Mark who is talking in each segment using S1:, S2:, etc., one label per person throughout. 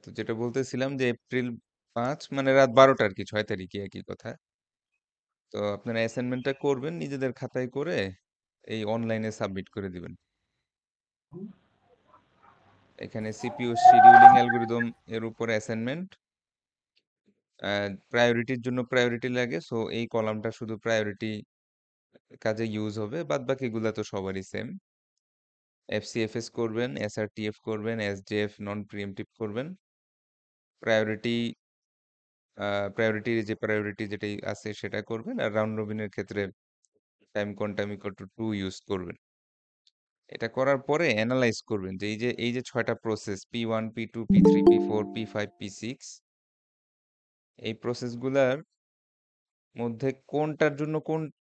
S1: তো যেটা বলতেছিলাম যে এপ্রিল 5 মানে রাত 12টা আর কি, 6 তারিখে একই কথা। তো আপনারা অ্যাসাইনমেন্টটা করবেন নিজেদের খাতায় করে, এই অনলাইনে সাবমিট করে দিবেন। এখানে সিপিইউ শিডিউলিং অ্যালগরিদম এর উপরে অ্যাসাইনমেন্ট। প্রায়োরিটির জন্য প্রায়োরিটি লাগে, সো এই কলামটা শুধু প্রায়োরিটি কাজে ইউজ হবে, বাদ বাকিগুলা তো সবারই সেম। এফসিএফএস করবেন, এসআরটিএফ করবেন, এসজেএফ নন প্রিএমটিভ করবেন। প্রায়োরিটি প্রায়োরিটির যে প্রায়োরিটি যেটাই আছে সেটা করবেন, আর রাউন্ড রবিনের ক্ষেত্রে time quantum equal to 2 use করবেন। এটা করার পরে অ্যানালাইজ করবেন যে এই যে 6টা process P1 P2 P3 P4 P5 P6, এই প্রসেসগুলার মধ্যে কোনটার জন্য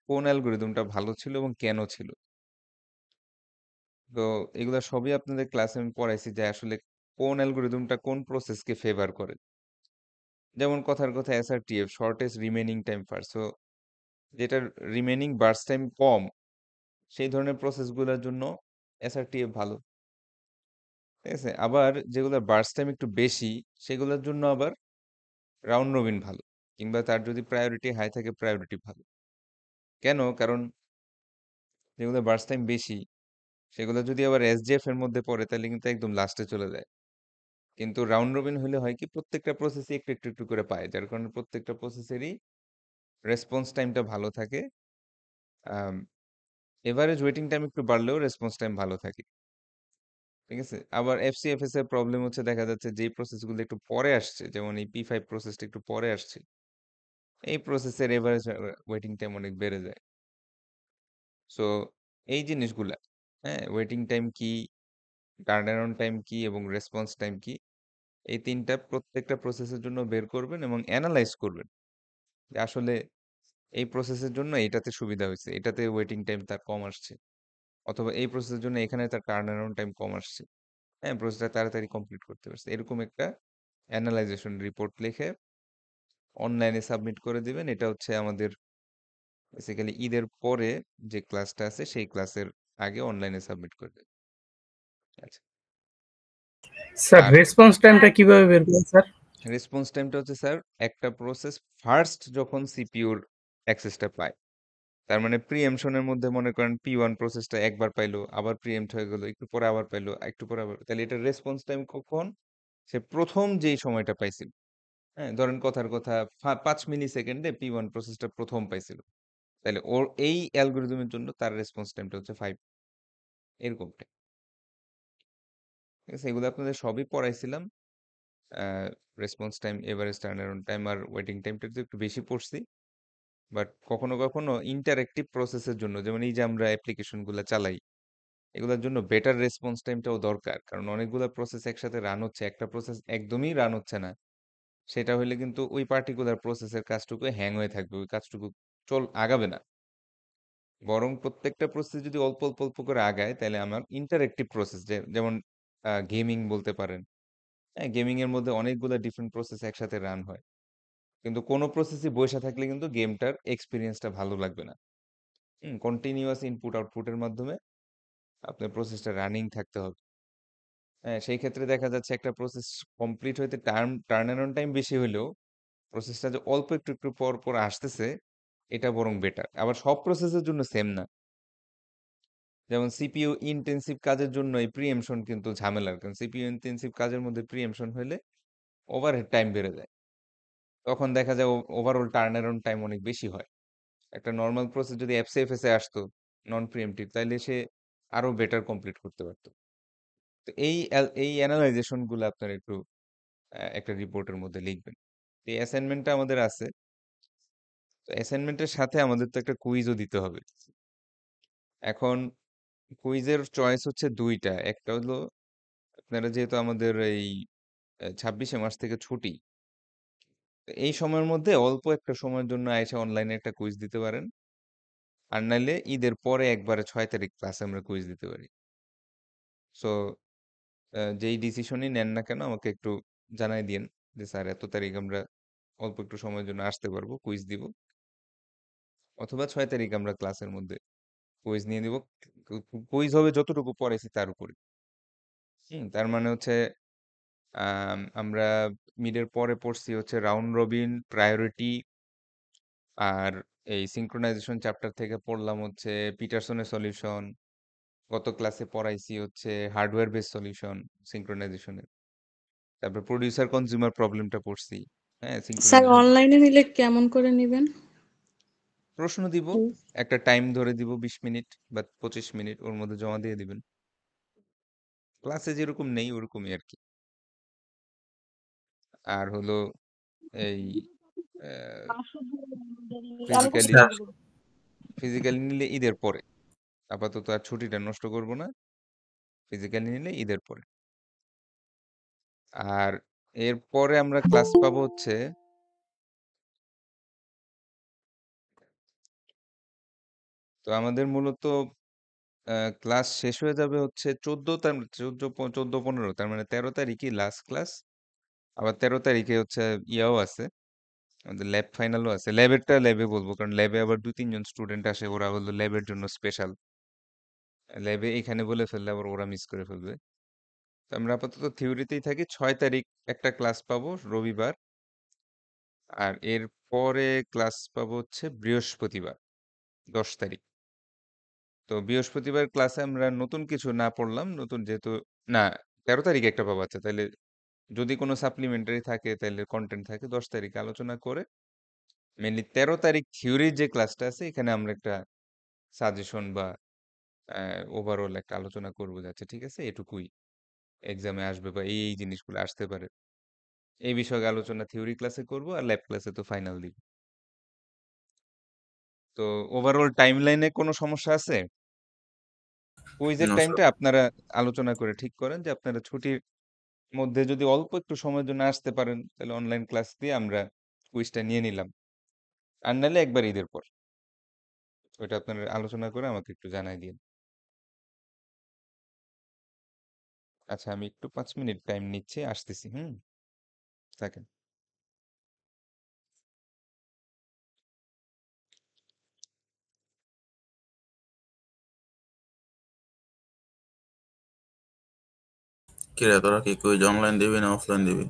S1: কোন অ্যালগরিদমটা ভালো ছিল এবং কেন ছিল। তো এগুলা সবই আপনাদের ক্লাসে আমি পড়াইছি যে আসলে কোন অ্যালগরিদমটা কোন প্রসেসকে ফেভার করে। যেমন কথার কথা SRTF, shortest remaining time first. So যেটার রিমেইনিং বার্স্ট টাইম কম, সেই ধরনের প্রসেসগুলোর জন্য এসআরটিএফ ভালো। ঠিক আছে, আবার যেগুলোর বার্স্ট টাইম একটু বেশি, সেগুলোর জন্য আবার রাউন্ড রবিন ভালো, কিংবা তার যদি প্রায়োরিটি হাই থাকে প্রায়োরিটি ভালো। কেন? কারণ যেগুলো বার্স্ট টাইম বেশি, সেগুলো যদি আবার এসজিএফ এর মধ্যে পড়ে তাহলে কিন্তু একদম লাস্টে চলে যায়। কিন্তু রাউন্ড রবিন হলে হয় কি, প্রত্যেকটা প্রসেসই একটু একটু একটু করে পায়, যার কারণে প্রত্যেকটা প্রসেসেরই রেসপন্স টাইমটা ভালো থাকে। এভারেজ ওয়েটিং টাইম একটু বাড়লেও রেসপন্স টাইম ভালো থাকে। ঠিক আছে, আবার এফসিএফএস এর প্রবলেম হচ্ছে, দেখা যাচ্ছে যেই প্রসেসগুলো একটু পরে আসছে, যেমন এই P5 প্রসেসটা একটু পরে আসছে, এই প্রসেসের এভারেজ ওয়েটিং টাইম অনেক বেড়ে যায়। সো এই জিনিসগুলা, হ্যাঁ, ওয়েটিং টাইম কি, টার্ন অ্যারাউন্ড টাইম কি এবং রেসপন্স টাইম কি, এই তিনটা প্রত্যেকটা প্রসেসের জন্য বের করবেন এবং অ্যানালাইজ করবেন যে আসলে এই প্রসেসের জন্য এটাতে সুবিধা হয়েছে, এটাতে ওয়েটিং টাইম তার কম আসছে, অথবা এই প্রসেসের জন্য এখানে তার টার্ন অ্যারাউন্ড টাইম কম আসছে, হ্যাঁ, প্রসেসটা তাড়াতাড়ি কমপ্লিট করতে পারছে। এরকম একটা অ্যানালাইজেশন রিপোর্ট লিখে অনলাইনে সাবমিট করে দিবেন। এটা হচ্ছে আমাদের বেসিক্যালি ঈদের পরে যে ক্লাসটা আছে সেই ক্লাসের আগে অনলাইনে সাবমিট করে দেবেন। আচ্ছা।
S2: স্যার
S1: আর
S2: রেসপন্স টাইমটা কিভাবে বের করেন স্যার?
S1: রেসপন্স টাইমটা হচ্ছে স্যার, একটা প্রসেস ফার্স্ট যখন সিপিইউর অ্যাক্সেসটা পায়, তার মানে প্রিএমশনের মধ্যে মনে করেন P1 প্রসেসটা একবার পাইলো, আবার প্রিএমপ্ট হয়ে গেল, একটু পরে আবার পাইলো, একটু পরে আবার, তাহলে এটা রেসপন্স টাইম কখন? সে প্রথম যেই সময়টা পাইছিল, হ্যাঁ, ধরেন কথার কথা 5 মিলি সেকেন্ডে P1 প্রসেসটা প্রথম পাইছিল, তাহলে ওর এই অ্যালগরিদমের জন্য তার রেসপন্স টাইমটা হচ্ছে 5, এরকমটা। ঠিক আছে, এগুলো আপনাদের সবই পড়াইছিলাম। Response time, average turnaround time আর ওয়েটিং টাইমটা তো একটু বেশি পড়ছি। বাট কখনো কখনো ইন্টারেক্টিভ প্রসেসের জন্য, যেমন এই যে আমরা অ্যাপ্লিকেশন গুলা চালাই, এগুলোর জন্য বেটার রেসপন্স টাইমটাও দরকার, কারণ অনেকগুলো প্রসেস একসাথে রান হচ্ছে, একটা প্রসেস একদমই রান হচ্ছে না, সেটা হলে কিন্তু ওই পার্টিকুলার প্রসেসের কাজটুকু হ্যাং হয়ে থাকবে, ওই কাজটুকু আগাবে না। বরং প্রত্যেকটা প্রসেস যদি অল্প অল্প অল্প করে আগায়, তাহলে আমার ইন্টারেক্টিভ প্রসেস, যেমন গেমিং বলতে পারেন, হ্যাঁ, গেমিং এর মধ্যে অনেকগুলো ডিফারেন্ট প্রসেস একসাথে রান হয়, কিন্তু কোনো প্রসেসই বসে থাকলে কিন্তু গেমটার এক্সপিরিয়েন্সটা ভালো লাগবে না। কন্টিনিউয়াস ইনপুট আউটপুটের মাধ্যমে আপনার প্রসেসটা রানিং থাকতে হবে। হ্যাঁ, সেই ক্ষেত্রে দেখা যাচ্ছে একটা প্রসেস কমপ্লিট হইতে টার্ন অ্যারাউন্ড টাইম বেশি হইলেও প্রসেসটা যে অল্প একটু একটু পর পর আসতেছে, এটা বরং বেটার। আবার সব প্রসেসের জন্য সেম না। যেমন সিপিইউ ইনটেনসিভ কাজের জন্য এই প্রিএমশন কিন্তু ঝামেলার, কারণ সিপিইউ ইনটেনসিভ কাজের মধ্যে প্রিএমশন হলে ওভারহেড টাইম বেড়ে যায়, তখন দেখা যায় ওভারঅল টার্ন অ্যারাউন্ড টাইম অনেক বেশি হয়। একটা নর্মাল প্রসেস যদি এফসিএফএস এ আসতো নন প্রিএমটিভ, তাইলে সে আরো বেটার কমপ্লিট করতে পারতো। তো এই অ্যানালাইজেশন গুলো আপনার একটু একটা রিপোর্টের মধ্যে লিখবেন। এই অ্যাসাইনমেন্টটা আমাদের আছে, তো অ্যাসাইনমেন্টের সাথে আমাদের তো একটা কুইজও দিতে হবে। এখন কুইজের চয়েস হচ্ছে দুইটা, একটা হলো আপনারা যেহেতু আমাদের এই 26শে মার্চ থেকে ছুটি, তো এই সময়ের মধ্যে অল্প একটা সময়ের জন্য আইসা অনলাইনে একটা কুইজ দিতে পারেন, আর নাইলে ঈদের পরে একবারে 6 তারিখ ক্লাসে আমরা কুইজ দিতে পারি। সো যেই ডিসিশনই নেন না কেন আমাকে একটু জানাই দিন যে স্যার এত তারিখ আমরা অল্প একটু সময়ের জন্য আসতে পারবো, কুইজ দিব, অথবা 6 তারিখ আমরা ক্লাসের মধ্যে কুইজ নিয়ে দিব। কুইজ হবে যতটুকু পড়াইছি তার উপরে। তার মানে হচ্ছে আমরা মিডের পরে পড়ছি হচ্ছে রাউন্ড রবিন, প্রায়োরিটি আর এই সিঙ্ক্রোনাইজেশন চ্যাপ্টার থেকে পড়লাম হচ্ছে পিটারসনের সলিউশন। গত ক্লাসে পড়াইছি হচ্ছে হার্ডওয়্যার বেস সলিউশন সিঙ্ক্রোনাইজেশনের। তারপর প্রোডিউসার কনজিউমার প্রবলেমটা পড়ছি। হ্যাঁ,
S3: স্যার
S1: সিঙ্ক্রোনাইজেশন।
S3: অনলাইনে নিলে কেমন করে নেবেন?
S1: প্রশ্ন দিব, একটা টাইম ধরে দিব 20 মিনিট বা 25 মিনিট, ওর মধ্যে জমা দিয়ে দিবেন। ক্লাসে যেরকম নেই ওরকমই আর কি। আর হলো এই ফিজিক্যালি
S4: স্যার
S1: ফিজিক্যালি নিলে ঈদের পরে। আপাতত আর ছুটিটা নষ্ট করব না, ফিজিক্যালি নিলে ঈদের পরে। আর এরপরে আমরা ক্লাস পাবো হচ্ছে তো আমাদের মূলত ক্লাস শেষ হয়ে যাবে হচ্ছে 14 15, তার মানে 13 তারিখই লাস্ট ক্লাস। আবার 13 তারিখে হচ্ছে ইয়াও আছে, আমাদের ল্যাব ফাইনালও আছে। ল্যাবেরটা ল্যাবে বলবো, কারণ ল্যাবে আবার 2-3 জন স্টুডেন্ট আসে, ওরা হলো ল্যাবের জন্য স্পেশাল। ল্যাবে এখানে বলে ফেললে আবার ওরা মিস করে ফেলবে। তো আমরা আপাতত থিওরিতেই থাকি। 6 তারিখ একটা ক্লাস পাবো রবিবার। আর এর পরে ক্লাস পাবো হচ্ছে বৃহস্পতিবার 10 তারিখ। তো বৃহস্পতিবার ক্লাসে আমরা নতুন কিছু না পড়লাম, নতুন যেহেতু না, 13 তারিখে একটা পাবো। আচ্ছা, তাহলে যদি কোনো সাপ্লিমেন্টারি থাকে তাহলে কন্টেন্ট থাকে 10 তারিখে আলোচনা করে। মেনলি 13 তারিখ থিওরির যে ক্লাসটা আছে এখানে আমরা একটা সাজেশন বা ওভারঅল একটা আলোচনা করবো যাচ্ছে, ঠিক আছে, এটুকুই এক্সামে আসবে বা এই জিনিসগুলো আসতে পারে, এই বিষয়ে আলোচনা থিওরি ক্লাসে করব। আর ল্যাব ক্লাসে তো ফাইনাল দিব। তো ওভারঅল টাইমলাইনে কোনো সমস্যা আছে? কুইজের
S4: নো স্যার।
S1: টাইমটা আপনারা আলোচনা করে ঠিক করেন, যে আপনারা ছুটির মধ্যে যদি অল্প একটু সময়ের জন্য আসতে পারেন তাহলে অনলাইন ক্লাস দিয়ে আমরা কুইজটা নিয়ে নিলাম। আর নাহলে একবার ঈদের পর ওইটা আপনারা আলোচনা করে আমাকে একটু জানাই দিন। আচ্ছা, আমি একটু 5 মিনিট টাইম নিচ্ছি, আসতেছি। থাকেন।
S4: কি রে, তোরা কি কুইজ অনলাইন দিবি না অফলাইন দিবি?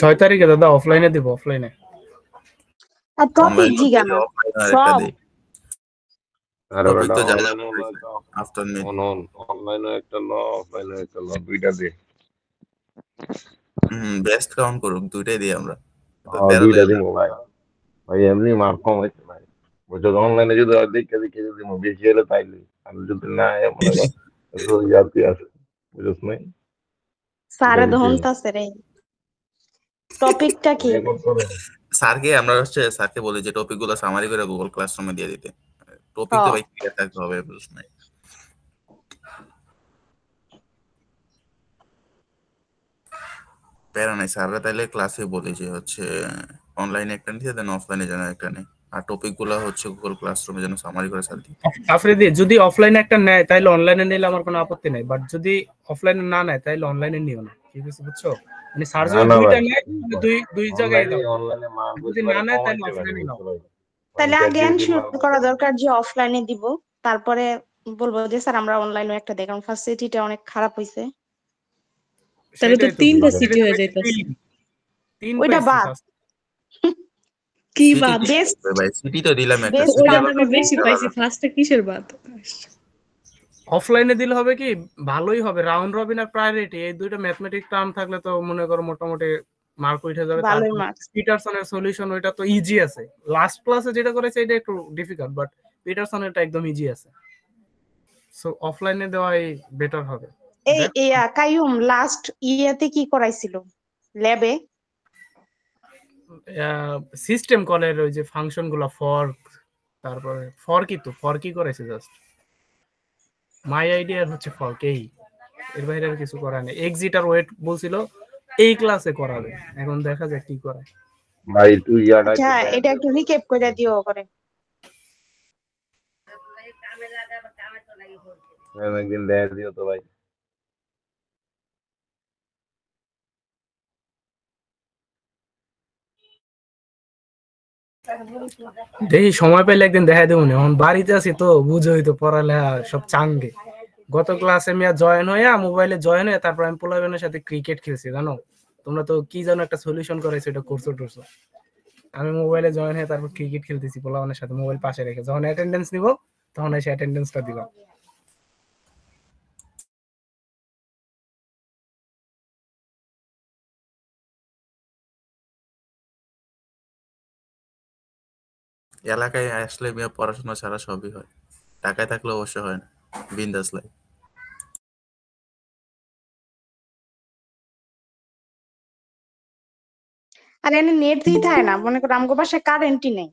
S2: 6 তারিখে দাদা অফলাইনে দিব, অফলাইনে।
S5: আর টপিক
S4: অনলাইন
S5: জিগানো
S4: অফলাইন আর একটা
S5: সব
S4: দে।
S6: আর
S4: টপিক
S6: ওটা
S4: তো যা যা
S6: অনলাইনেও
S4: পড়াইছে
S6: একটা
S4: আফটারনুন।
S6: অনলাইনেও একটা ল, অফলাইনেও একটা ল, দুইটা দে।
S4: বেস্ট কাউন্ট করুক, দুইটাই দিই আমরা। তো
S6: হ্যাঁ,
S4: 13
S6: দুইটা
S4: লেগে
S6: দিব ভাই। ভাই এমনি মার্ক কম হয়েছে ভাই, বুঝছো? অনলাইনে যদি দেখে দেখে যদি বেশি হলে তাইলে, আর যদি না মনে কর জাতি আছে, বুঝছ নাই? এটা
S5: সারা
S6: বিষয় না।
S5: দহনতাছে রে। টপিকটা কি?
S6: রেকর্ড করে
S4: স্যারকে আমরা স্যারকে বলি যে টপিক গুলো সামারি করে গুগল ক্লাসরুমে দিয়ে দিতে।
S5: হ
S4: টপিক তো ভাই ক্লিয়ার থাকতে হবে, বুঝছ নাই? প্যারা নাই, স্যাররা তাইলে ক্লাসে বলি যে হচ্ছে অনলাইনে একটা নিতে দেন, অফলাইনে যেন একটা নেই। আর টপিক গুলো হচ্ছে গুগল ক্লাসরুমে যেন সামারি করে স্যার দিতে।
S2: আফ্রিদি যদি অফলাইনে একটা নেয় তাহলে অনলাইনে নিলে আমার কোনো আপত্তি নাই, বাট যদি অফলাইনে না নেয় তাহলে অনলাইনে নিও না, ঠিক আছে? বুঝছো? মানে স্যার
S6: না
S2: যদি
S6: না
S2: দুইটা
S6: ভাই,
S2: নেয় তাহলে দুই দুই জায়গায় দাও,
S6: অনলাইনে মার্ক
S2: যদি
S6: হচ্ছে ভাই
S2: না নেয়
S6: কম
S2: তাহলে
S6: হয়েছে ভাই,
S2: অফলাইনে নাও।
S6: বুঝছো ভাই?
S5: তাহলে আগে
S6: ChatGPT
S5: এনশিওর
S6: মার্ক
S5: করা দরকার যে অফলাইনে দিব, তারপরে বলবো যে স্যার আমরা অনলাইনে একটা দেই, কারণ ফার্স্ট সিটিটা অনেক খারাপ হইছে।
S3: তাহলে তো
S2: সেটাই তো,
S3: 3টা
S2: ফার্স্ট
S3: সিটি
S2: সিরিজে
S3: হয়ে
S2: পাইছি
S3: যাইতাছে।
S2: তিন
S5: ওইটা
S2: পাইছি
S5: বাদ,
S2: ফার্স্ট।
S3: কি
S4: সিটি
S3: বাদ?
S4: কি
S5: বেস্ট
S4: হবে ভাই? সিটি তো দিলাম একটা,
S5: বেস্ট
S4: সিটি
S3: ওইটা তো
S4: আবার
S3: আমি
S5: কাউন্ট
S3: বেশি পাইছি,
S4: আলাদা।
S3: ফার্স্টে কিসের বাদ?
S2: অফলাইনে দিলে হবে কি, ভালোই হবে। রাউন্ড রবিন আর প্রায়োরিটি এই দুইটা ম্যাথমেটিক টার্ম থাকলে তো মনে করো মোটামুটি মার্ক উঠে যাবে।
S5: ভালোই
S2: তারপর
S5: মার্কস।
S2: পিটারসনের সলিউশন ওইটা তো ইজি আছে। লাস্ট ক্লাসে যেটা করেছে এটা একটু ডিফিকাল্ট, বাট পিটারসনেরটা একদম ইজি আছে। সো অফলাইনে দেওয়াই বেটার হবে।
S5: এই
S2: দেখ,
S5: কাইয়ুম লাস্ট ইয়াতে কি করাইছিল ল্যাবে?
S2: সিস্টেম কলের ওই যে ফাংশন গুলা, ফর্ক, তারপরে ফর কি করেছে জাস্ট মাই আইডিয়া হচ্ছে ফর্ক, এর বাইরে আর কিছু করা নেই। এক্সিট আর ওয়েট বলছিল এই ক্লাসে করাবে, এখন দেখা যাক কি করে।
S6: ভাই তুই ইয়াটাই
S5: আচ্ছা
S6: তো দেয়
S5: এটা একটু রিক্যাপ করে দিও করে।
S6: একদিন দেয় দিও তো ভাই।
S2: দেখি সময় পেলে একদিন দেখা দেবো না, এখন বাড়িতে আছি তো বুঝোই তো, পড়ালেখা সব চাঙ্গে। গত ক্লাসে মিয়া জয়েন হইয়া মোবাইলে জয়েন হয়ে তারপর আমি পোলাবেনের সাথে ক্রিকেট খেলছি জানো। তোমরা তো কি জানো একটা সলিউশন করাইছো, এটা করছো টরছো। আমি মোবাইলে জয়েন হয়ে তারপর ক্রিকেট খেলতেছি পোলাবেনের সাথে মোবাইল পাশে রেখে। যখন অ্যাটেন্ডেন্স নিব তখন এসে অ্যাটেন্ডেন্সটা দিবা।
S4: এলাকায় আসলে মিয়া পড়াশোনা ছাড়া সবই হয়, ঢাকায় থাকলে অবশ্য হয় না। বিন্দাস লাইফ।
S5: আর এনে নেট দিতে হয় না, মনে করো আমগো বাসায় কারেন্টই নেই।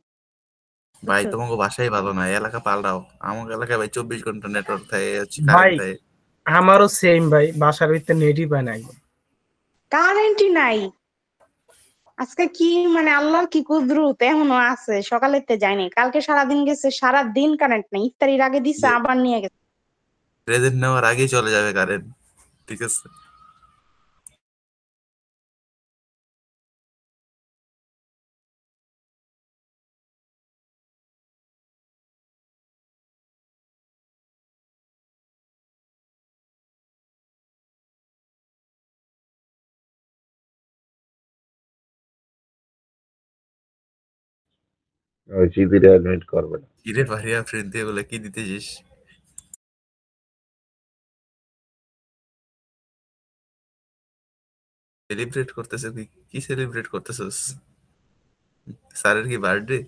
S4: ভাই
S5: বুঝছো?
S4: তোমাকে বাসাই ভালো না, এলাকা পাল্টাও। আমার এলাকায় ভাই 24 ঘন্টা নেটওয়ার্ক থাকে,
S2: ভাই
S4: কারেন্ট থাকে।
S2: আমারও সেম ভাই, বাসার ভিতরে নেটই পায় না একদম।
S5: কারেন্টই নাই। আজকে কি মানে আল্লাহর কি কুদরত, এখনো আছে, সকালেতে যায়নি, কালকে সারাদিন গেছে, সারাদিন কারেন্ট নেই, ইফতারির আগে দিছে আবার নিয়ে গেছে।
S4: প্রেজেন্ট নেওয়ার আগেই চলে যাবে কারেন্ট, ঠিক আছে।
S6: ওই চিঠিটা অ্যাডমিট করবে না।
S4: কিরে ভারিয়া ফ্রেন্ড দিয়ে বলে কি দিতেছিস? সেলিব্রেট করতেছে? তুই কি সেলিব্রেট করতেছিস? স্যারের কি বার্থডে?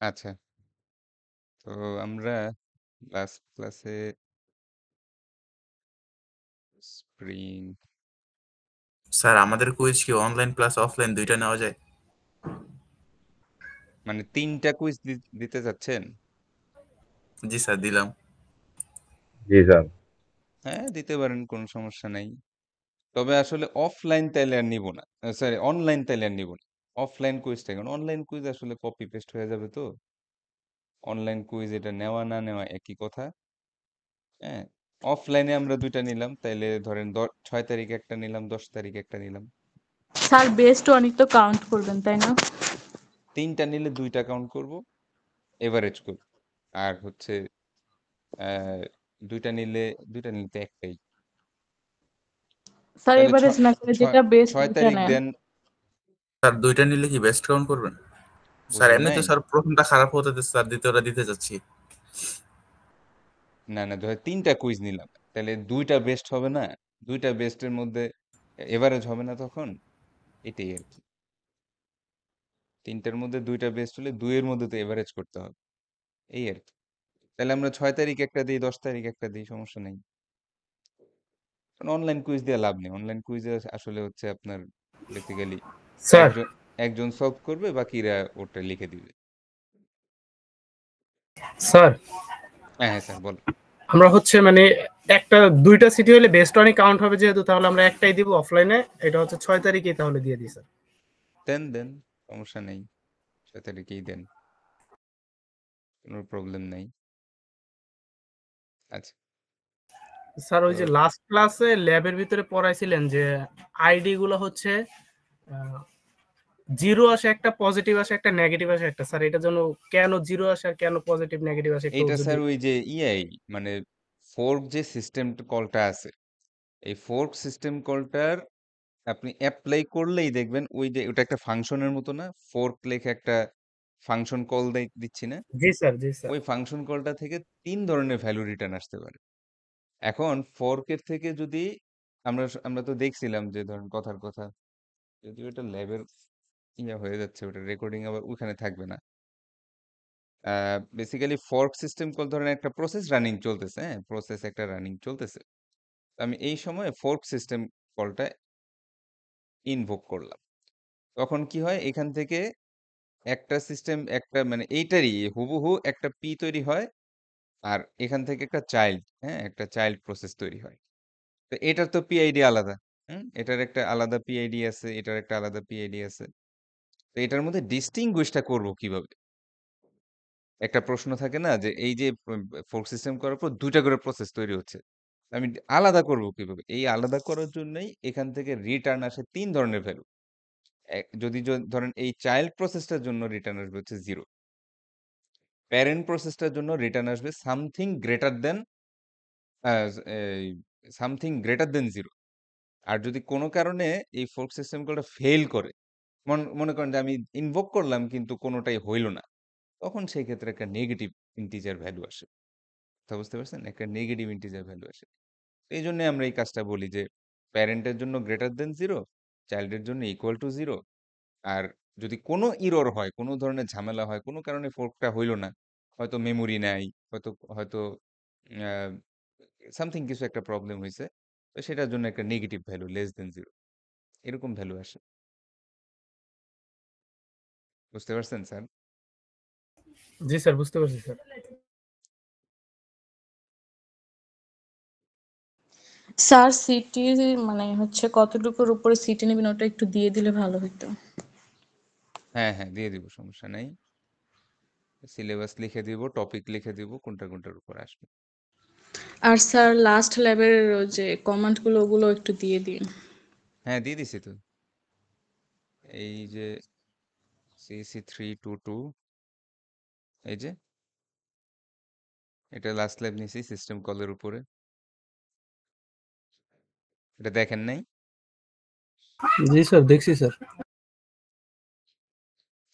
S1: আচ্ছা, তো আমরা লাস্ট ক্লাসে স্প্রিং
S4: স্যার আমাদের কুইজ কি অনলাইন প্লাস অফলাইন দুইটা নেওয়া যায়?
S1: মানে 3টা কুইজ দিতে চাচ্ছেন?
S4: জি স্যার, দিলাম।
S6: জি স্যার।
S1: হ্যাঁ, দিতে পারেন, কোনো সমস্যা নাই। তবে আসলে অফলাইন তাইলে আর নিব না, সরি অনলাইন তাইলে আর নিব না। অফলাইন কুইজটা, কারণ অনলাইন কুইজ আসলে কপি পেস্ট হয়ে যাবে। তো অনলাইন কুইজ এটা নেওয়া না নেওয়া একই কথা। হ্যাঁ, অফলাইনে আমরা 2টা নিলাম, তাইলে ধরেন 6 তারিখ একটা নিলাম, 10 তারিখ একটা নিলাম।
S3: স্যার বেস্ট অনেক তো কাউন্ট করবেন তাই না?
S1: 3টা নিলে 2টা কাউন্ট করব, এভারেজ করব। আর হচ্ছে আহ 2টা নিলে তো একটাই।
S3: স্যার
S1: তাহলে
S3: এভারেজ না করে যেটা বেস্ট
S1: 6
S3: ওইটা
S1: তারিখ
S3: নেন।
S1: দেন।
S4: স্যার দুইটা নিলে কি বেস্ট কাউন্ট করবেন? স্যার
S1: বুঝেন
S4: এমনি তো
S1: নাই?
S4: স্যার প্রথমটা খারাপ হতে স্যার দ্বিতীয়টা দিতে যাচ্ছি।
S1: না না, ধর 3টা কুইজ নিলাম, তাহলে 2টা বেস্ট হবে না? 2টা বেস্টের মধ্যে এভারেজ হবে না তখন? এটাই আর কি। 3টার মধ্যে 2টা বেস্ট হলে 2 এর মধ্যে তো এভারেজ করতে হবে, এই আর কি। তাহলে আমরা 6 তারিখ একটা দিই, 10 তারিখ একটা দিই, সমস্যা নেই। কারণ অনলাইন কুইজ দিয়ে লাভ নেই। অনলাইন কুইজে আসলে হচ্ছে আপনার বেসিক্যালি
S2: স্যার
S1: একজন একজন সলভ করবে, বাকিরা ওটা লিখে দিবে।
S2: স্যার
S1: হ্যাঁ হ্যাঁ স্যার, বলো।
S2: আমরা হচ্ছে মানে একটা দুইটা সিটি হলে বেস্ট অনেক কাউন্ট হবে যেহেতু, তাহলে আমরা একটাই দিব অফলাইনে, এটা হচ্ছে 6 তারিখে, তাহলে দিয়ে দিই স্যার।
S1: দেন দেন, সমস্যা নেই, 6 তারিখেই দেন, কোনো প্রবলেম নেই। আচ্ছা,
S2: স্যার ওই
S1: তো
S2: যে লাস্ট ক্লাসে ল্যাবের ভিতরে পড়াইছিলেন যে আইডি গুলো হচ্ছে জিরো আসে একটা, পজিটিভ আসে একটা, নেগেটিভ আসে একটা। স্যার এটার জন্য কেন জিরো আসে আর কেন পজিটিভ নেগেটিভ আসে একটু
S1: এইটা
S2: যদি।
S1: স্যার ওই যে ইআই মানে ফোর্ক যে সিস্টেম কলটা আছে, এই ফোর্ক সিস্টেম কলটার আপনি অ্যাপ্লাই করলেই দেখবেন ওই যে ওটা একটা ফাংশনের মতো না, ফোর্ক লেখে একটা ফাংশন কল দিচ্ছি না,
S2: জি স্যার, জি স্যার।
S1: ওই ফাংশন কলটা থেকে 3 ধরনের ভ্যালু রিটার্ন আসতে পারে। এখন ফোর্কের থেকে যদি আমরা তো দেখছিলাম যে ধরেন কথার কথা, যদি ওটা ল্যাবের হয়ে যাচ্ছে, ওটা রেকর্ডিং আবার ওখানে থাকবে না। বেসিক্যালি ফর্ক সিস্টেম কল, ধরেন একটা প্রসেস রানিং চলতেছে, হ্যাঁ প্রসেস একটা রানিং চলতেছে, আমি এই সময় ফোর্ক সিস্টেম কলটা ইনভোক করলাম। তখন কি হয়, এখান থেকে একটা সিস্টেম একটা মানে এইটারই হুবহু একটা পি তৈরি হয় আর এখান থেকে একটা চাইল্ড, হ্যাঁ, একটা চাইল্ড প্রসেস তৈরি হয়। তো এটার তো পিআইডি আলাদা। এটার একটা আলাদা পিআইডি আছে, এটার একটা আলাদা পিআইডি আছে। তো এটার মধ্যে ডিস্টিংগুইশটা করব কিভাবে? একটা প্রশ্ন থাকে না যে এই যে ফোর্ক সিস্টেম করার পর ২টা করে প্রসেস তৈরি হচ্ছে। আমি আলাদা করব কিভাবে? এই আলাদা করার জন্যই এখান থেকে রিটার্ন আসে ৩ ধরনের ভ্যালু। যদি ধরেন এই চাইল্ড প্রসেসটার জন্য রিটার্ন আসবে হচ্ছে 0। প্যারেন্ট প্রসেসটার জন্য রিটার্ন আসবে something greater than something greater than 0। আর যদি কোনো কারণে এই ফোর্ক সিস্টেমগুলো ফেইল করে, মনে করেন যে আমি ইনভোক করলাম কিন্তু কোনোটাই হইল না, তখন সেই ক্ষেত্রে একটা নেগেটিভ ইন্টিজার ভ্যালু আসে। কথা বুঝতে পারছেন? একটা নেগেটিভ ইন্টিজার ভ্যালু আসে। এই জন্য আমরা এই কাজটা বলি যে প্যারেন্টের জন্য গ্রেটার দেন 0, চাইল্ডের জন্য ইকুয়াল টু 0। আর যদি কোনো ইরর হয়, কোনো ধরনের ঝামেলা হয়, কোনো কারণে ফোর্কটা হইল না, হয়তো মেমোরি নাই, হয়তো হয়তো সামথিং কিছু একটা প্রবলেম হয়েছে, তো সেটার জন্য একটা নেগেটিভ ভ্যালু লেস দেন 0 এরকম ভ্যালু আসে। বুঝতে পারছেন স্যার?
S2: জি স্যার, বুঝতে পারছি স্যার।
S3: স্যার সিটি মানে হচ্ছে কতটুকুর উপরে সিটি নেবেন ওটা একটু দিয়ে দিলে ভালো হতো।
S1: হ্যাঁ হ্যাঁ, দিয়ে দিব, সমস্যা নাই। সিলেবাস লিখে দিব, টপিক লিখে দিব, কোনটা কোনটার উপর আসবে।
S3: আর স্যার লাস্ট ল্যাবের যে কমান্ডগুলো ওগুলো একটু দিয়ে দিন।
S1: হ্যাঁ, দিয়ে দিছি তো। এই যে সিসি 322, এই যে এটা লাস্ট ল্যাব নিছি সিস্টেম কলের উপরে, এটা দেখেন নাই?
S2: জি স্যার, দেখছি স্যার।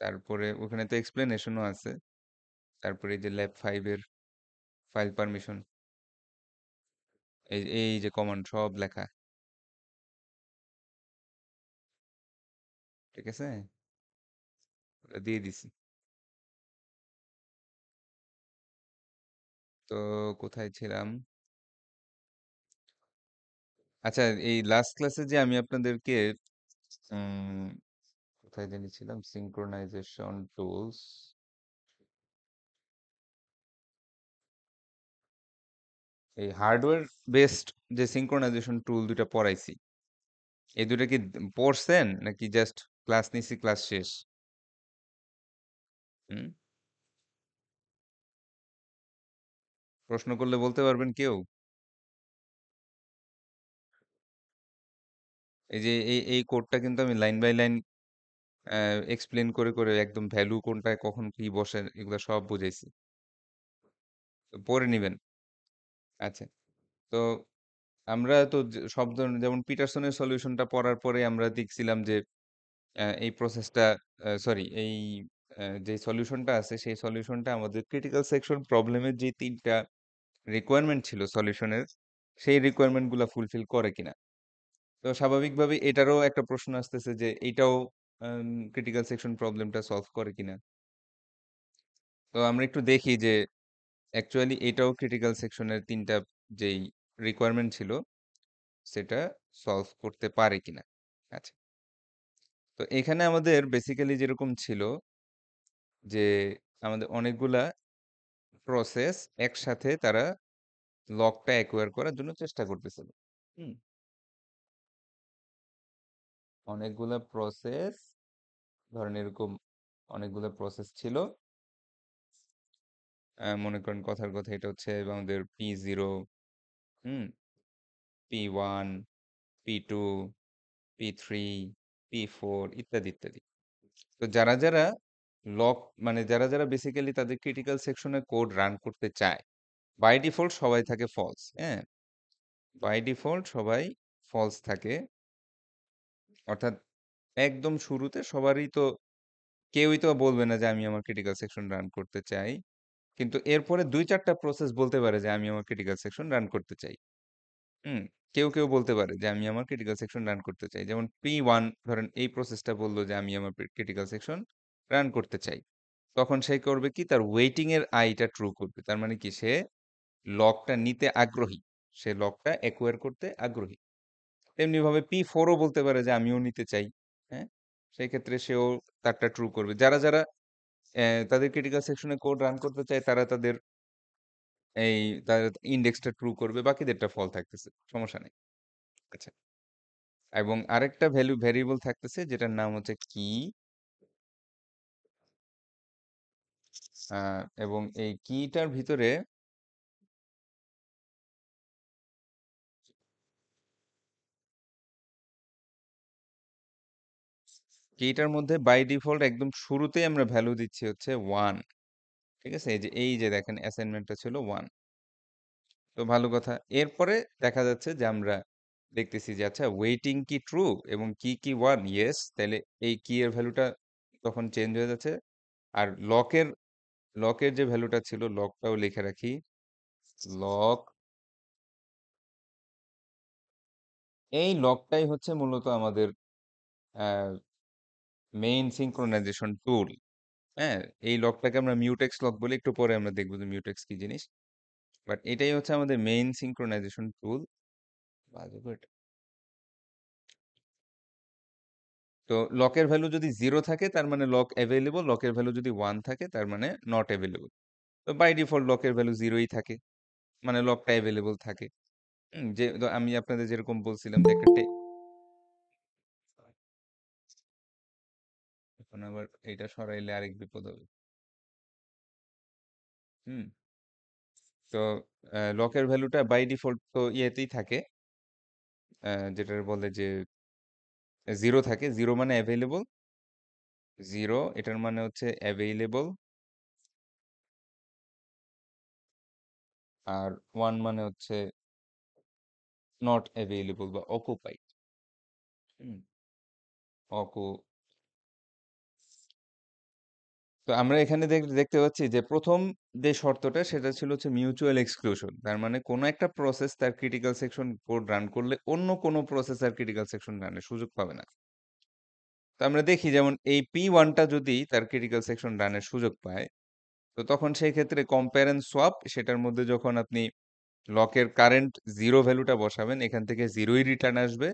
S1: তারপরে ওখানে তো এক্সপ্লেনেশনও আছে। তারপরে এই যে ল্যাব 5 এর ফাইল পারমিশন, এই যে কমান্ড সব লেখা, ঠিক আছে, ওটা দিয়ে দিছি। তো কোথায় ছিলাম? আচ্ছা, এই লাস্ট ক্লাসে যে আমি আপনাদেরকে উম, কোথায় জেনেছিলাম, সিঙ্ক্রোনাইজেশন টুলস, এই হার্ডওয়্যার বেসড যে সিঙ্ক্রোনাইজেশন টুল দুটা পড়াইছি, এই দুটা কি পড়ছেন নাকি জাস্ট ক্লাস নিছি, ক্লাস শেষ? হুম, প্রশ্ন করলে বলতে পারবেন কেউ? এই যে এই কোডটা কিন্তু আমি লাইন বাই লাইন এক্সপ্লেন করে করে একদম ভ্যালু কোনটায় কখন কি বসে এগুলো সব বুঝাইছি, তো পড়ে নিবেন। আচ্ছা, তো আমরা তো সব ধরনের, যেমন পিটারসনের সলিউশনটা পড়ার পরে আমরা দেখছিলাম যে এই প্রসেসটা, সরি, এই যে সলিউশনটা আছে সেই সলিউশনটা আমাদের ক্রিটিক্যাল সেকশন প্রবলেমের যে 3টা রিকোয়ারমেন্ট ছিল সলিউশনের, সেই রিকোয়ারমেন্ট গুলা ফুলফিল করে কিনা। তো স্বাভাবিকভাবে এটারও একটা প্রশ্ন আসতেছে যে এইটাও ক্রিটিক্যাল সেকশন প্রবলেমটা সলভ করে কিনা। তো আমরা একটু দেখি যে অ্যাকচুয়ালি এটাও ক্রিটিক্যাল সেকশনের 3টা যেই রিকোয়ারমেন্ট ছিল সেটা সলভ করতে পারে কিনা। আচ্ছা, তো এখানে আমাদের বেসিক্যালি যেরকম ছিল যে আমাদের অনেকগুলা প্রসেস একসাথে তারা লকটা অ্যাকোয়ার করার জন্য চেষ্টা করতেছিল। হুম, অনেকগুলা প্রসেস, ধরেন এরকম অনেকগুলো প্রসেস ছিল। মনে করেন কথার কথা এটা হচ্ছে আমাদের P0, P1, P2, P3, P4 ইত্যাদি ইত্যাদি। তো যারা যারা লক মানে যারা যারা বেসিক্যালি তাদের ক্রিটিক্যাল সেকশনে কোড রান করতে চায়, বাই ডিফল্ট সবাই থাকে ফলস। হ্যাঁ, বাই ডিফল্ট সবাই ফলস থাকে, অর্থাৎ একদম শুরুতে সবারই তো, কেউই তো বলবে না যে আমি আমার ক্রিটিক্যাল সেকশন রান করতে চাই, কিন্তু এরপরে 2-4টা প্রসেস বলতে পারে যে আমি আমার ক্রিটিক্যাল সেকশন রান করতে চাই। হুম, কেউ কেউ বলতে পারে যে আমি আমার ক্রিটিক্যাল সেকশন রান করতে চাই, যেমন P1 ধরেন এই প্রসেসটা বললো যে আমি আমার ক্রিটিক্যাল সেকশন রান করতে চাই। তখন সে করবে কি, তার ওয়েটিং এর আইটা ট্রু করবে, তার মানে কি সে লকটা নিতে আগ্রহী, সে লকটা অ্যাকোয়ার করতে আগ্রহী। তেমনি ভাবে P4ও বলতে পারে যে আমিও নিতে চাই। হ্যাঁ, সেই ক্ষেত্রে সেও তারটা ট্রু করবে। যারা যারা তাদের ক্রিটিক্যাল সেকশনে কোড রান করতে চায়, তারা তাদের এই তাদের ইন্ডেক্সটা ট্রু করবে, বাকিদেরটা ফল থাকতেছে, সমস্যা নেই। আচ্ছা, এবং আরেকটা ভ্যারিয়েবল থাকতেছে যেটার নাম হচ্ছে কি, এবং এই কিটার ভিতরে কিটার মধ্যে বাই ডিফল্ট একদম শুরুতেই আমরা ভ্যালু দিচ্ছি হচ্ছে 1। ঠিক আছে, এই যে দেখেন অ্যাসাইনমেন্টটা ছিল 1, তো ভালো কথা। এরপরে দেখা যাচ্ছে যে আমরা দেখতেছি যে আচ্ছা ওয়েটিং কি ট্রু এবং কি 1, ইয়েস, তাহলে এই কি এর ভ্যালুটা তখন চেঞ্জ হয়ে যাচ্ছে। আর লকের যে ভ্যালুটা ছিল, লকটাও লিখে রাখি, লক, এই লকটাই হচ্ছে মূলত আমাদের মেইন সিঙ্ক্রোনাইজেশন টুল। হ্যাঁ, এই লকটাকে আমরা মিউটেক্স লক বলি, একটু পরে আমরা দেখবো যে মিউটেক্স কি জিনিস, বাট এটাই হচ্ছে আমাদের মেইন সিঙ্ক্রোনাইজেশন টুল। তো লকের ভ্যালু যদি 0 থাকে তার মানে লক অ্যাভেলেবল, লকের ভ্যালু যদি 1 থাকে তার মানে নট অ্যাভেলেবল। তো বাই ডিফল্ট লকের ভ্যালু 0ই থাকে, মানে লকটা অ্যাভেলেবল থাকে। যে তো আমি আপনাদের যেরকম বলছিলাম যে একটা এখন আবার এটা সরাইলে আরেক বিপদ হবে। হুম, তো লকের ভ্যালুটা বাই ডিফল্ট তো ইয়েতেই থাকে, যেটা বলে যে 0 থাকে। 0 মানে অ্যাভেলেবল, 0 এটার মানে হচ্ছে অ্যাভেলেবল, আর 1 মানে হচ্ছে নট অ্যাভেলেবল বা অকুপাইড। অকু তো আমরা এখানে দেখতে পাচ্ছি যে প্রথম যে শর্তটা সেটা ছিল হচ্ছে মিউচুয়াল এক্সক্লুশন। তার মানে কোনো একটা প্রসেস তার ক্রিটিক্যাল সেকশন কোড রান করলে অন্য কোনো প্রসেস আর ক্রিটিক্যাল সেকশন রানের সুযোগ পাবে না। তো আমরা দেখি যেমন এই P1টা যদি তার ক্রিটিক্যাল সেকশন রানের সুযোগ পায়, তো তখন সেই ক্ষেত্রে কম্পেয়ার এন্ড সোয়াপ, সেটার মধ্যে যখন আপনি লকের কারেন্ট 0 ভ্যালুটা বসাবেন, এখান থেকে 0ই রিটার্ন আসবে,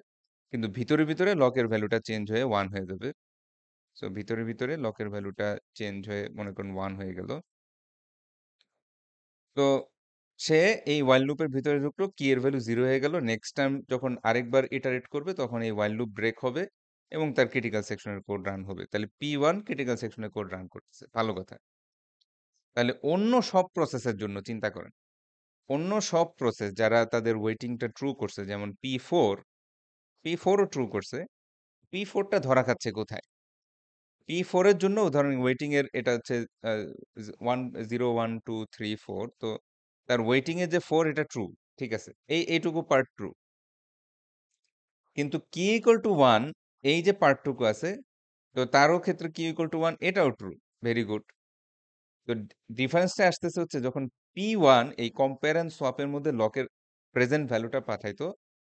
S1: কিন্তু ভিতরে লকের ভ্যালুটা চেঞ্জ হয়ে 1 হয়ে যাবে। সো ভিতরে লকের ভ্যালুটা চেঞ্জ হয়ে মনে করুন 1 হয়ে গেল। তো সে এই while লুপের ভিতরে ঢুকলো, কি এর ভ্যালু 0 হয়ে গেল। নেক্সট টাইম যখন আরেকবার ইটারেট করবে তখন এই while লুপ ব্রেক হবে এবং তার ক্রিটিক্যাল সেকশনের কোড রান হবে। তাহলে P1 ক্রিটিক্যাল সেকশনের কোড রান করতেছে, ভালো কথা। তাহলে অন্য সব প্রসেসের জন্য চিন্তা করেন, অন্য সব প্রসেস যারা তাদের ওয়েটিংটা ট্রু করছে, যেমন P4ও ট্রু করছে, P4টা ধরা খাচ্ছে কোথায়? P4 এর জন্য ধরেন ওয়েটিং এর এটা হচ্ছে 0 1 2 3 4, তো তার ওয়েটিং এর যে 4 এটা ট্রু, ঠিক আছে, এইটুকু পার্ট ট্রু, কিন্তু কি ইকুয়াল টু 1 এই যে পার্টটুকু আছে, তো তারও ক্ষেত্রে কি ইকুয়াল টু 1 এটাও ট্রু, ভেরি গুড। তো ডিফারেন্সটা আসতেছে হচ্ছে যখন P1 এই কম্পেয়ার এন্ড সোয়াপের মধ্যে লকের প্রেজেন্ট ভ্যালুটা পাঠাইতো,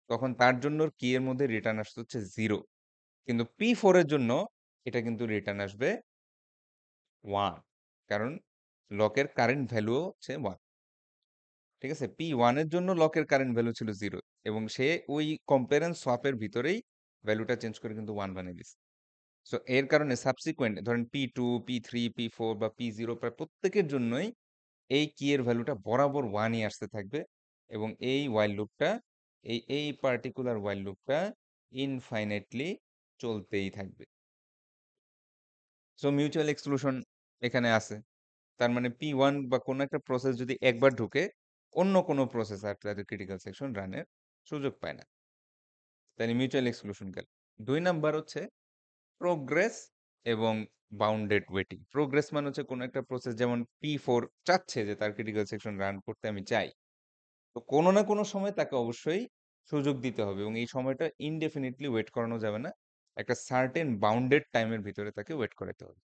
S1: তখন তার জন্য কি এর মধ্যে রিটার্ন আসতে হচ্ছে 0, কিন্তু P4 এর জন্য এটা কিন্তু রিটার্ন আসবে 1, কারণ লকের কারেন্ট ভ্যালু হচ্ছে 1। ঠিক আছে, P1 এর জন্য লকের কারেন্ট ভ্যালু ছিল 0 এবং সে ওই কম্পেয়ার এন্ড সোয়াপের ভিতরেই ভ্যালুটা চেঞ্জ করে কিন্তু 1 বানিয়ে দিছে। সো এর কারণে সাবসিকুয়েন্ট ধরেন P2 P3 P4 বা P0 প্রায় প্রত্যেকের জন্যই এই কি এর ভ্যালুটা বরাবর 1ই আসতে থাকবে এবং এই while লুপটা এই পার্টিকুলার while লুপটা ইনফাইনাইটলি চলতেই থাকবে। সো মিউচুয়াল এক্সক্লুশন এখানে আছে। তার মানে P1 বা কোনো একটা প্রসেস যদি একবার ঢুকে, অন্য কোনো প্রসেস আর তাদের ক্রিটিক্যাল সেকশন রানের সুযোগ পায় না, তাহলে মিউচুয়াল এক্সক্লুশন গেল। 2 নাম্বার হচ্ছে প্রোগ্রেস এবং বাউন্ডেড ওয়েটিং। প্রোগ্রেস মানে হচ্ছে কোনো একটা প্রসেস, যেমন P4 চাচ্ছে যে তার ক্রিটিক্যাল সেকশন রান করতে আমি চাই, তো কোনো না কোনো সময় তাকে অবশ্যই সুযোগ দিতে হবে এবং এই সময়টা ইনডেফিনিটলি ওয়েট করানো যাবে না, একটা সার্টেন বাউন্ডেড টাইমের ভিতরে তাকে ওয়েট করাতে হবে।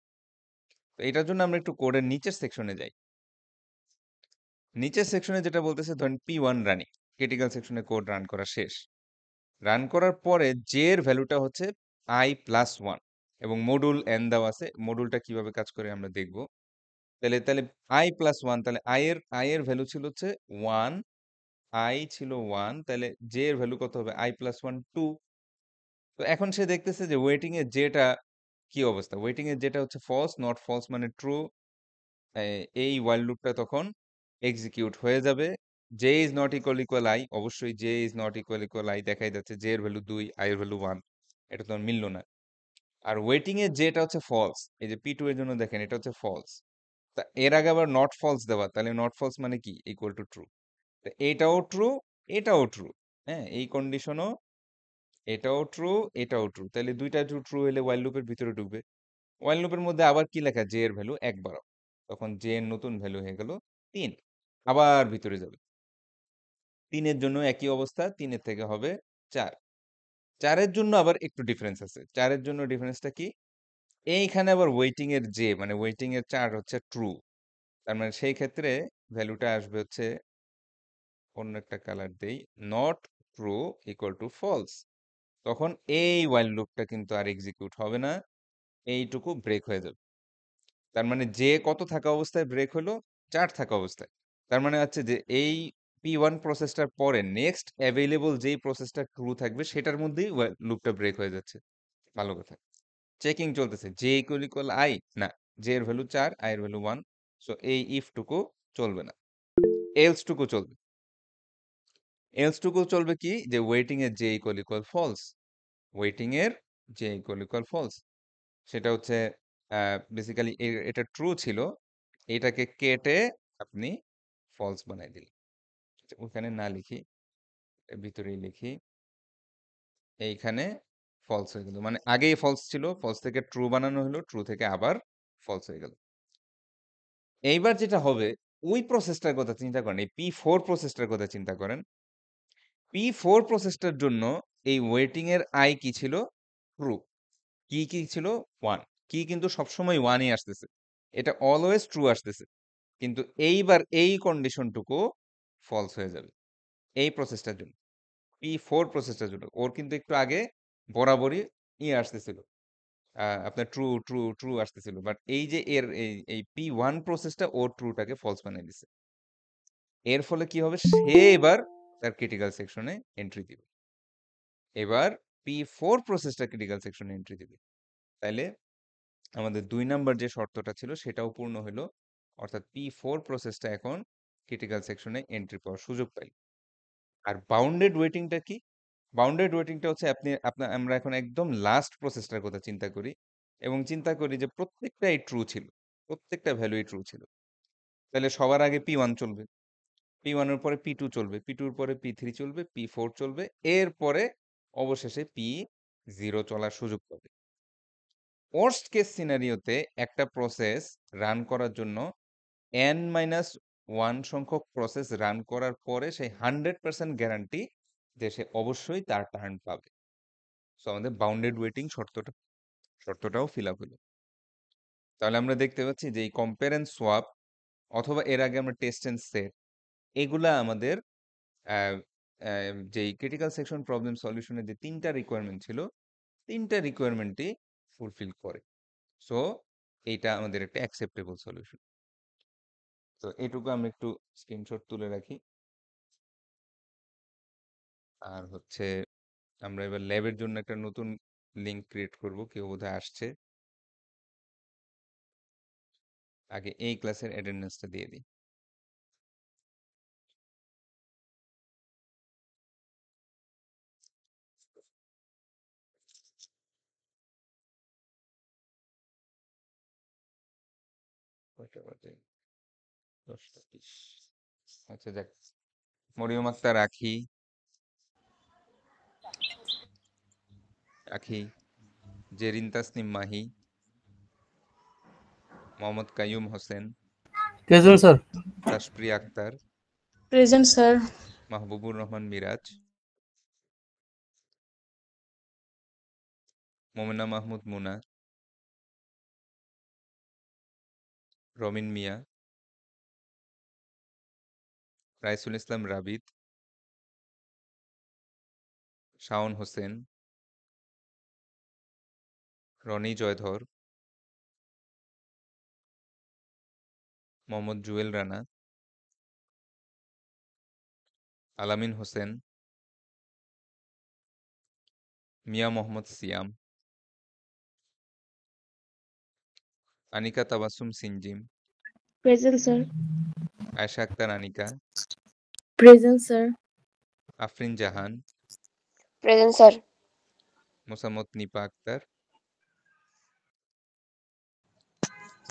S1: তো এটার জন্য আমরা একটু কোডের নিচের সেকশনে যাই। নিচের সেকশনে যেটা বলতেছে, ধরেন P1 রানিং, ক্রিটিক্যাল সেকশনে কোড রান করা শেষ। রান করার পরে জে এর ভ্যালুটা হচ্ছে i+1 এবং মডুল n দেওয়া আছে। মডুলটা কিভাবে কাজ করে আমরা দেখব। তাহলে i+1, তাহলে i এর ভ্যালু ছিল হচ্ছে 1, i ছিল 1, তাহলে জে এর ভ্যালু কত হবে? i+1 2। তো এখন সে দেখতেছে যে ওয়েটিং এ জেটা কি অবস্থা, ওয়েটিং এর যেটা হচ্ছে ফলস, নট ফলস মানে ট্রু, এই while লুপটা তখন এক্সিকিউট হয়ে যাবে। J is not equal equal I, অবশ্যই J is not equal equal I দেখাই যাচ্ছে, জে এর ভ্যালু 2, আই এর ভ্যালু 1, এটা তো আর মিললো না। আর ওয়েটিং এর যেটা হচ্ছে ফলস, এই যে পি2 এর জন্য দেখেন এটা হচ্ছে ফলস, তা এর আগে আবার নট ফলস দেওয়া, তাহলে নট ফলস মানে কি, ইকুয়াল টু ট্রু। এটাও ট্রু, এটাও ট্রু, হ্যাঁ এই কন্ডিশনও, এটাও ট্রু, এটাও ট্রু, তাহলে দুইটা ট্রু ট্রু হলে ওয়াইল লুপের ভিতরে ঢুকবে। ওয়াইল লুপের মধ্যে আবার কি লেখা, জে এর ভ্যালু 1 বাড়াও, তখন জে এর নতুন ভ্যালু হয়ে গেল 3, আবার ভিতরে যাবে। 3 এর জন্য একই অবস্থা, 3 এর থেকে হবে 4। 4 এর জন্য আবার একটু ডিফারেন্স আছে, 4 এর জন্য ডিফারেন্সটা কি, এইখানে আবার ওয়েটিং এর জে মানে ওয়েটিং এর 4 হচ্ছে ট্রু, তার মানে সেই ক্ষেত্রে ভ্যালুটা আসবে হচ্ছে, অন্য একটা কালার দেই, not true equal to false, তখন এই ওয়াইল লুপটা কিন্তু আর এক্সিকিউট হবে না, এইটুকু ব্রেক হয়ে যাবে। তার মানে যে কত থাকা অবস্থায় ব্রেক হলো, 4 থাকা অবস্থায়, তার মানে হচ্ছে যে এই P1 প্রসেসটার পরে নেক্সট অ্যাভেলেবল যেই প্রসেসটা ট্রু থাকবে সেটার মধ্যেই লুপটা ব্রেক হয়ে যাচ্ছে। ভালো কথা, চেকিং চলতেছে, জে ইকুয়াল ইকুয়াল আই, না, জে এর ভ্যালু 4, আই এর ভ্যালু 1, সো এই ইফ টুকু চলবে না, এলস টুকু চলবে। এলস টুকু চলবে কি, যে ওয়েটিং এর J equal equal false, waiting এর জে ইকুয়াল ইকুয়াল ফলস, সেটা হচ্ছে বেসিক্যালি এটা ট্রু ছিল, এটাকে কেটে আপনি ফলস বানাই দিলেন। ওখানে না লিখি, এর ভিতরেই লিখি, এইখানে ফলস হয়ে গেল, মানে আগেই ফলস ছিল, ফলস থেকে ট্রু বানানো হলো, ট্রু থেকে আবার ফলস হয়ে গেল। এইবার যেটা হবে, ওই প্রসেসটার কথা চিন্তা করেন, এই P4 প্রসেসটার কথা চিন্তা করেন। P4 প্রসেসটার জন্য এই ওয়েটিং এর আই কি ছিল, ট্রু, কি কি ছিল, 1, কি কিন্তু সবসময় 1ই আসতেছে, এটা অলওয়েজ ট্রু আসতেছে, কিন্তু এইবার এই কন্ডিশনটুকু ফলস হয়ে যাবে এই প্রসেসটার জন্য, P4 প্রসেসটার জন্য। ওর কিন্তু একটু আগে বরাবরই আসতেছিল, আপনার ট্রু ট্রু ট্রু আসতেছিল, বাট এই যে এর এই P1 প্রসেসটা ওর ট্রুটাকে ফলস বানিয়ে দিছে। এর ফলে কি হবে, সে এবার তার ক্রিটিক্যাল সেকশনে এন্ট্রি দিবে, এবার P4 প্রসেসটা ক্রিটিক্যাল সেকশনে এন্ট্রি দিবে। তাইলে আমাদের 2 নাম্বার যে শর্তটা ছিল সেটাও পূর্ণ হলো, অর্থাৎ P4 প্রসেসটা এখন ক্রিটিক্যাল সেকশনে এন্ট্রি পাওয়ার সুযোগ পাইল। আর বাউন্ডেড ওয়েটিংটা কি, বাউন্ডেড ওয়েটিংটা হচ্ছে আমরা এখন একদম লাস্ট প্রসেসটার কথা চিন্তা করি, এবং চিন্তা করি যে প্রত্যেকটাই ট্রু ছিল, প্রত্যেকটা ভ্যালুই ট্রু ছিল, তাহলে সবার আগে P1 চলবে, P1 এর পরে P2 চলবে, P2 এর পরে P3 চলবে, P4 চলবে, এরপরে অবশেষে P0 চলার সুযোগ পাবে। ওয়ার্স্ট কেস সিনারিওতে একটা প্রসেস রান করার জন্য n-1 সংখ্যক প্রসেস রান করার পরে সেই 100% গ্যারান্টি যে সে অবশ্যই তার টার্ন পাবে। সো আমাদের বাউন্ডেড ওয়েটিং শর্তটাও ফিল আপ হলো। তাহলে আমরা দেখতে পাচ্ছি যে এই কম্পেয়ার এন্ড সোয়াপ অথবা এর আগে আমরা টেস্ট এন্ড সেট, এগুলা আমাদের যেই ক্রিটিক্যাল সেকশন প্রবলেম সলিউশনের যে 3টা রিকোয়ারমেন্ট ছিল, 3টা রিকোয়ারমেন্টই ফুলফিল করে। সো এইটা আমাদের একটা অ্যাকসেপ্টেবল সলিউশন। তো এটুকু আমরা একটু স্ক্রিনশট তুলে রাখি। আর হচ্ছে আমরা এবার ল্যাবের জন্য একটা নতুন লিংক ক্রিয়েট করব, কেউ বোধহয় আসছে, আগে এই ক্লাসের অ্যাটেন্ডেন্সটা দিয়ে দিই। কয়টা বাজে? 10:20। আচ্ছা যাক, Mariam Akter Akhi, Jerin Tasnim Mahi, Mohammad Kaiyum Hossain,
S2: present sir.
S1: Taspriya Akter,
S3: present sir.
S1: Mahbubur Rahman Miraj, Momena Mahmud Muna, Ramin Mia, Raisul Islam Rabid, Shaon Hossain, Roni Joydhar, Mohammad Jewel Rana, Alamin Hossain, Mia Mohammad সিয়াম, Anika Tabassum সিনজিম,
S7: Present, sir.
S1: Ayesha Akter Anika,
S7: Present, sir.
S1: Afrin জাহান,
S7: Present, sir.
S1: Mosammat Nipa Akter,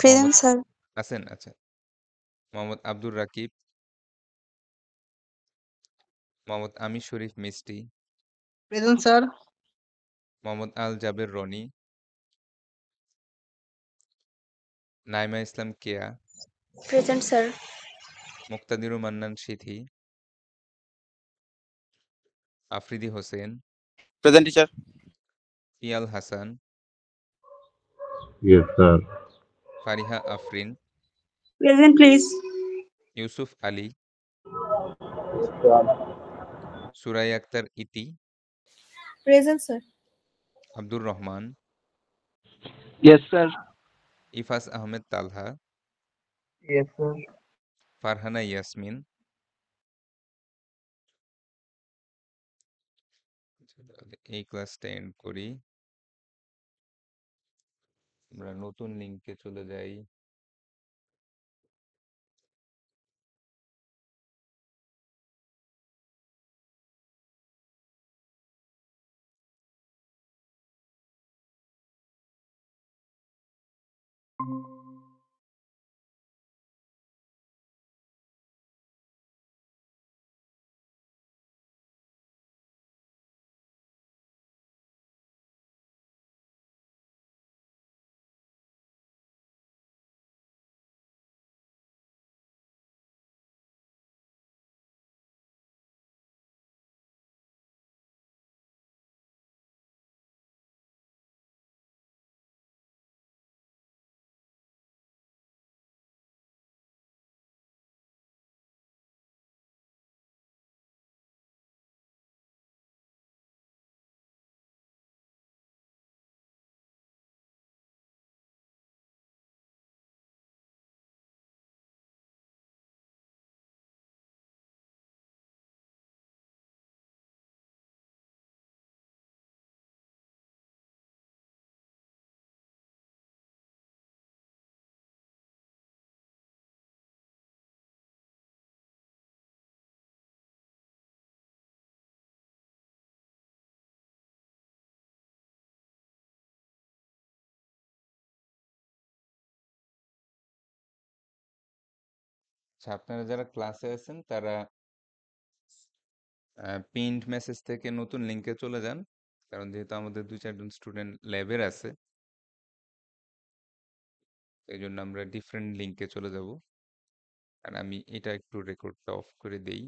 S1: Mohammad
S7: Present, sir.
S1: আছেন? আচ্ছা। মোহাম্মদ আব্দুর রাকিব, মোহাম্মদ আমির শরীফ মিষ্টি,
S8: Present, sir.
S1: Mohammad Al Jaber Roni, Naima Islam Keya,
S7: Present, sir.
S1: মুক্তাদিরুর Mannan Sithi, Afridi Hossain,
S9: Present, teacher.
S1: Piyal Hasan,
S6: Yes, sir.
S1: Fariha Afrin,
S5: Present, please.
S1: Yusuf Ali, সুরাই আক্তার ইতি,
S7: Present, sir.
S1: Abdur Rahman,
S8: Yes, sir.
S1: Ifas Ahmed তালহা,
S8: Yes, sir.
S1: ফারহানা ইয়াসমিন। তাহলে এই ক্লাসটা and করি, আমরা নতুন লিঙ্কে চলে যাই। আচ্ছা, আপনারা যারা ক্লাসে আছেন তারা পিন্ড মেসেজ থেকে নতুন লিঙ্কে চলে যান, কারণ যেহেতু আমাদের 2-4 জন স্টুডেন্ট ল্যাবের আছে, এই জন্য আমরা ডিফারেন্ট লিঙ্কে চলে যাব। আর আমি এটা একটু রেকর্ডটা অফ করে দেই।